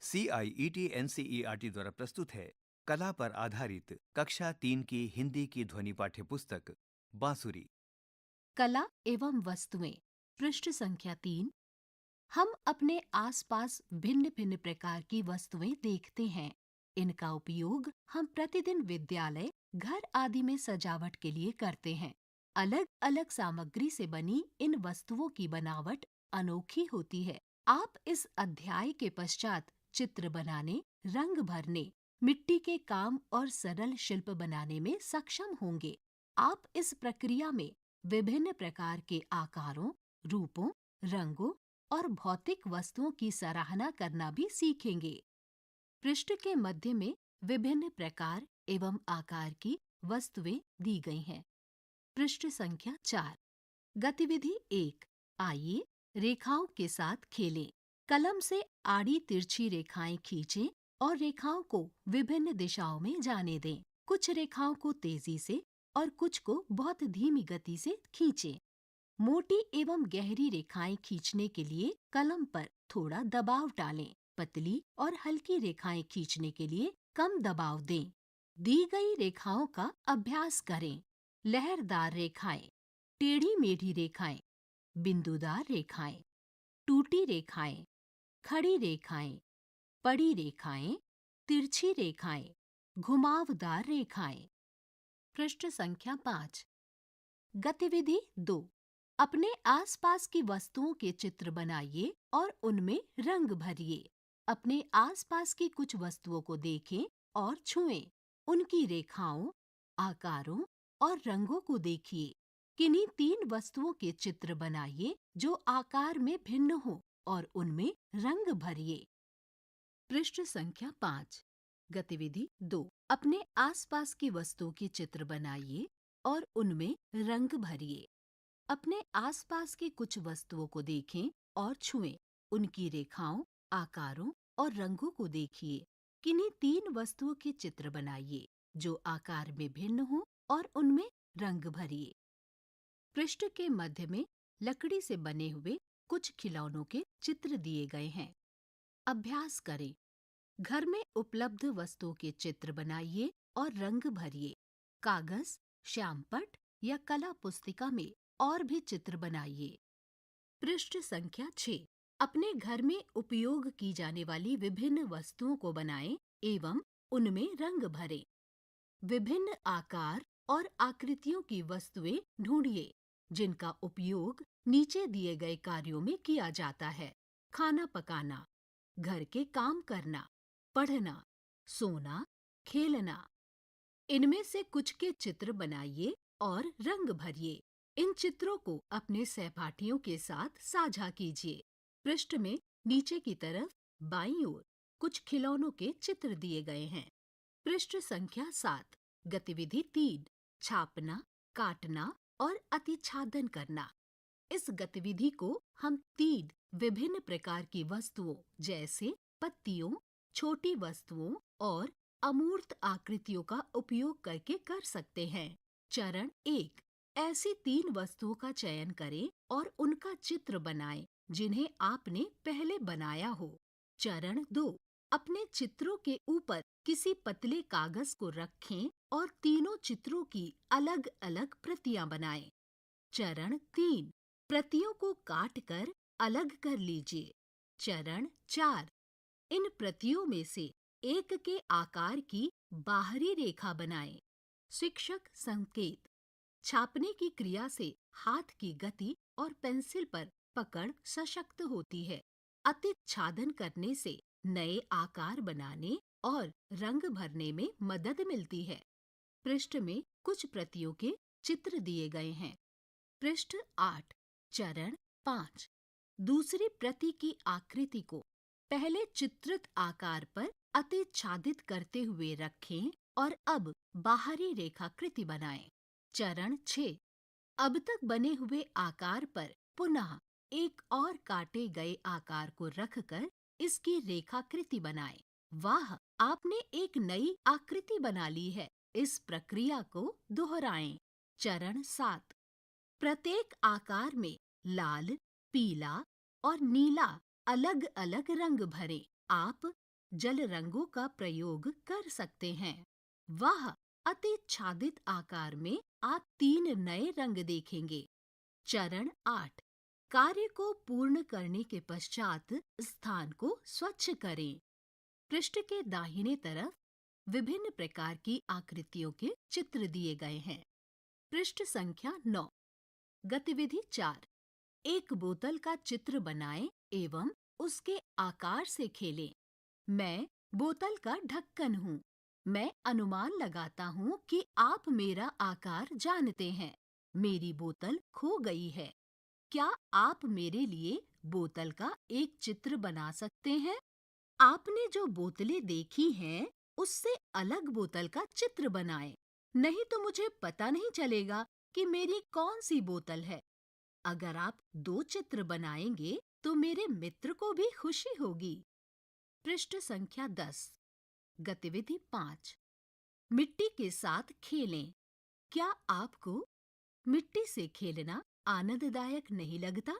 CIET-NCERT द्वारा प्रस्तुत है कला पर आधारित कक्षा 3 की हिंदी की ध्वनि पाठ्य पुस्तक बांसुरी। कला एवं वस्तुएं, पृष्ठ संख्या 3। हम अपने आसपास भिन्न भिन्न प्रकार की वस्तुएं देखते हैं। इनका उपयोग हम प्रतिदिन विद्यालय, घर आदि में सजावट के लिए करते हैं। अलग अलग सामग्री से बनी इन वस्तुओं की बनावट अनोखी होती है। आप इस अध्याय के पश्चात चित्र बनाने, रंग भरने, मिट्टी के काम और सरल शिल्प बनाने में सक्षम होंगे। आप इस प्रक्रिया में विभिन्न प्रकार के आकारों, रूपों, रंगों और भौतिक वस्तुओं की सराहना करना भी सीखेंगे। पृष्ठ के मध्य में विभिन्न प्रकार एवं आकार की वस्तुएं दी गई हैं। पृष्ठ संख्या 4। गतिविधि 1। आइए रेखाओं के साथ खेलें। कलम से आड़ी तिरछी रेखाएं खींचें और रेखाओं को विभिन्न दिशाओं में जाने दें। कुछ रेखाओं को तेजी से और कुछ को बहुत धीमी गति से खींचें। मोटी एवं गहरी रेखाएं खींचने के लिए कलम पर थोड़ा दबाव डालें। पतली और हल्की रेखाएं खींचने के लिए कम दबाव दें। दी गई रेखाओं का अभ्यास करें। लहरदार रेखाएं, टेढ़ी मेढ़ी रेखाएं, बिंदुदार रेखाएं, टूटी रेखाएं, खड़ी रेखाएं, पड़ी रेखाएं, तिरछी रेखाएं, घुमावदार रेखाएं। पृष्ठ संख्या 5। गतिविधि 2। अपने आसपास की वस्तुओं के चित्र बनाइए और उनमें रंग भरिए। अपने आसपास की कुछ वस्तुओं को देखें और छुएं। उनकी रेखाओं, आकारों और रंगों को देखिए। किन्हीं 3 वस्तुओं के चित्र बनाइए जो आकार में भिन्न हो और उनमें रंग भरिए। पृष्ठ संख्या 5। गतिविधि 2। अपने आसपास की वस्तुओं के चित्र बनाइए और उनमें रंग भरिए। अपने आसपास की कुछ वस्तुओं को देखें और छुएं। उनकी रेखाओं, आकारों और रंगों को देखिए। किन्हीं 3 वस्तुओं के चित्र बनाइए जो आकार में भिन्न हो और उनमें रंग भरिए। पृष्ठ के मध्य में लकड़ी से बने हुए कुछ खिलौनों के चित्र दिए गए हैं। अभ्यास करें। घर में उपलब्ध वस्तुओं के चित्र बनाइए और रंग भरिए। कागज, श्यामपट्ट या कला पुस्तिका में और भी चित्र बनाइए। पृष्ठ संख्या 6। अपने घर में उपयोग की जाने वाली विभिन्न वस्तुओं को बनाएं एवं उनमें रंग भरें। विभिन्न आकार और आकृतियों की वस्तुएं ढूंढिए जिनका उपयोग नीचे दिए गए कार्यों में किया जाता है। खाना पकाना, घर के काम करना, पढ़ना, सोना, खेलना। इनमें से कुछ के चित्र बनाइए और रंग भरिए। इन चित्रों को अपने सहपाठियों के साथ साझा कीजिए। पृष्ठ में नीचे की तरफ बाईं ओर कुछ खिलौनों के चित्र दिए गए हैं। पृष्ठ संख्या 7। गतिविधि 3। छापना, काटना और अतिछादन करना। इस गतिविधि को हम 3 विभिन्न प्रकार की वस्तुओं जैसे पत्तियों, छोटी वस्तुओं और अमूर्त आकृतियों का उपयोग करके कर सकते हैं। चरण 1। ऐसी 3 वस्तुओं का चयन करें और उनका चित्र बनाएं जिन्हें आपने पहले बनाया हो। चरण 2। अपने चित्रों के ऊपर किसी पतले कागज को रखें और तीनों चित्रों की अलग अलग प्रतियां बनाएं। चरण 3। प्रतियों को काटकर अलग कर लीजिए। चरण 4। इन प्रतियों में से एक के आकार की बाहरी रेखा बनाएं। शिक्षक संकेत। छापने की क्रिया से हाथ की गति और पेंसिल पर पकड़ सशक्त होती है। अतिछादन करने से नए आकार बनाने और रंग भरने में मदद मिलती है। पृष्ठ में कुछ प्रतियों के चित्र दिए गए हैं। पृष्ठ 8। चरण 5। दूसरी प्रति की आकृति को पहले चित्रित आकार पर अतिछादित करते हुए रखें और अब बाहरी रेखाकृति बनाएं। चरण 6। अब तक बने हुए आकार पर पुनः एक और काटे गए आकार को रखकर इसकी रेखाकृति बनाएं। वाह, आपने एक नई आकृति बना ली है। इस प्रक्रिया को दोहराएं। चरण 7। प्रत्येक आकार में लाल, पीला और नीला अलग अलग रंग भरें। आप जल रंगों का प्रयोग कर सकते हैं। वह अतिच्छादित आकार में आप 3 नए रंग देखेंगे। चरण 8, कार्य को पूर्ण करने के पश्चात स्थान को स्वच्छ करें। पृष्ठ के दाहिने तरफ विभिन्न प्रकार की आकृतियों के चित्र दिए गए हैं। पृष्ठ संख्या 9, गतिविधि 4, एक बोतल का चित्र बनाएं एवं उसके आकार से खेलें। मैं बोतल का ढक्कन हूँ। मैं अनुमान लगाता हूँ कि आप मेरा आकार जानते हैं। मेरी बोतल खो गई है। क्या आप मेरे लिए बोतल का एक चित्र बना सकते हैं? आपने जो बोतलें देखी हैं, उससे अलग बोतल का चित्र बनाएं। नहीं तो मुझे पता नहीं चलेगा कि मेरी कौन सी बोतल है। अगर आप 2 चित्र बनाएंगे, तो मेरे मित्र को भी खुशी होगी। पृष्ठ संख्या 10, गतिविधि 5, मिट्टी के साथ खेलें। क्या आपको मिट्टी से खेलना आनंददायक नहीं लगता?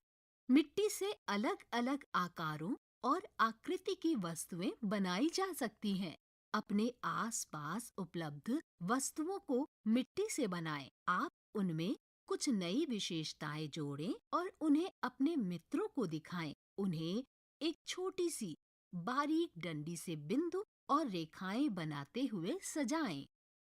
मिट्टी से अलग-अलग आकारों और आकृति की वस्तुएं बनाई जा सकती हैं। अपने आसपास उपलब्ध वस्तुओं को मिट्टी से बनाएं। आप उनमें कुछ नई विशेषताएं जोड़ें और उन्हें अपने मित्रों को दिखाएं। उन्हें एक छोटी सी बारीक डंडी से बिंदु और रेखाएं बनाते हुए सजाएं।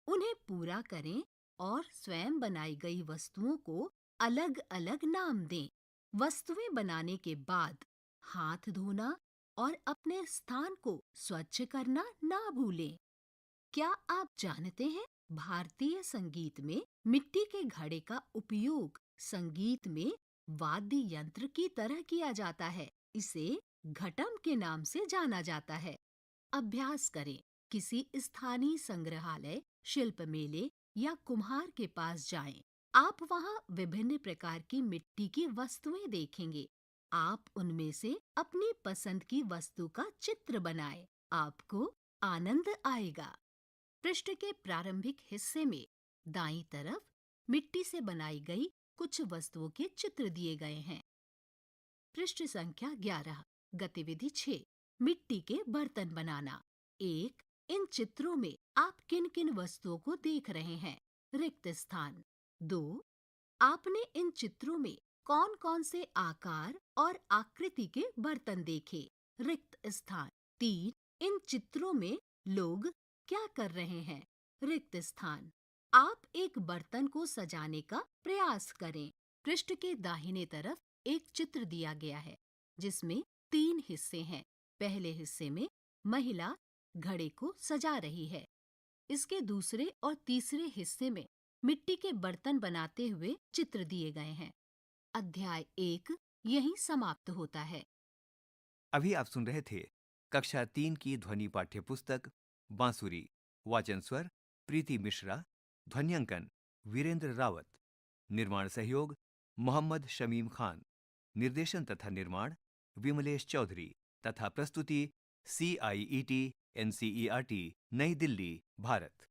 उन्हें पूरा करें और स्वयं बनाई गई वस्तुओं को अलग-अलग नाम दें। वस्तुएं बनाने के बाद हाथ धोना और अपने स्थान को स्वच्छ करना ना भूलें। क्या आप जानते हैं, भारतीय संगीत में मिट्टी के घड़े का उपयोग संगीत में वाद्य यंत्र की तरह किया जाता है। इसे घटम के नाम से जाना जाता है। अभ्यास करें। किसी स्थानीय संग्रहालय, शिल्प मेले या कुम्हार के पास जाएं। आप वहां विभिन्न प्रकार की मिट्टी की वस्तुएं देखेंगे। आप उनमें से अपनी पसंद की वस्तु का चित्र बनाएं। आपको आनंद आएगा। पृष्ठ के प्रारंभिक हिस्से में दाईं तरफ मिट्टी से बनाई गई कुछ वस्तुओं के चित्र दिए गए हैं। पृष्ठ संख्या 11, गतिविधि 6, मिट्टी के बर्तन बनाना। 1, इन चित्रों में आप किन किन वस्तुओं को देख रहे हैं? रिक्त स्थान। 2, आपने इन चित्रों में कौन कौन से आकार और आकृति के बर्तन देखे? रिक्त स्थान। 3, इन चित्रों में लोग क्या कर रहे हैं? रिक्त स्थान। आप एक बर्तन को सजाने का प्रयास करें। पृष्ठ के दाहिने तरफ एक चित्र दिया गया है, जिसमें 3 हिस्से हैं। पहले हिस्से में महिला घड़े को सजा रही है। इसके दूसरे और तीसरे हिस्से में मिट्टी के बर्तन बनाते हुए चित्र दिए गए हैं। अध्याय 1 यहीं समाप्त होता है। अभी आप सुन रहे थे कक्षा 3 की ध्वनि पाठ्य पुस्तक बांसुरी। वाचन स्वर प्रीति मिश्रा, ध्वन्यांकन वीरेंद्र रावत, निर्माण सहयोग मोहम्मद शमीम खान, निर्देशन तथा निर्माण विमलेश चौधरी तथा प्रस्तुति CIET NCERT नई दिल्ली, भारत।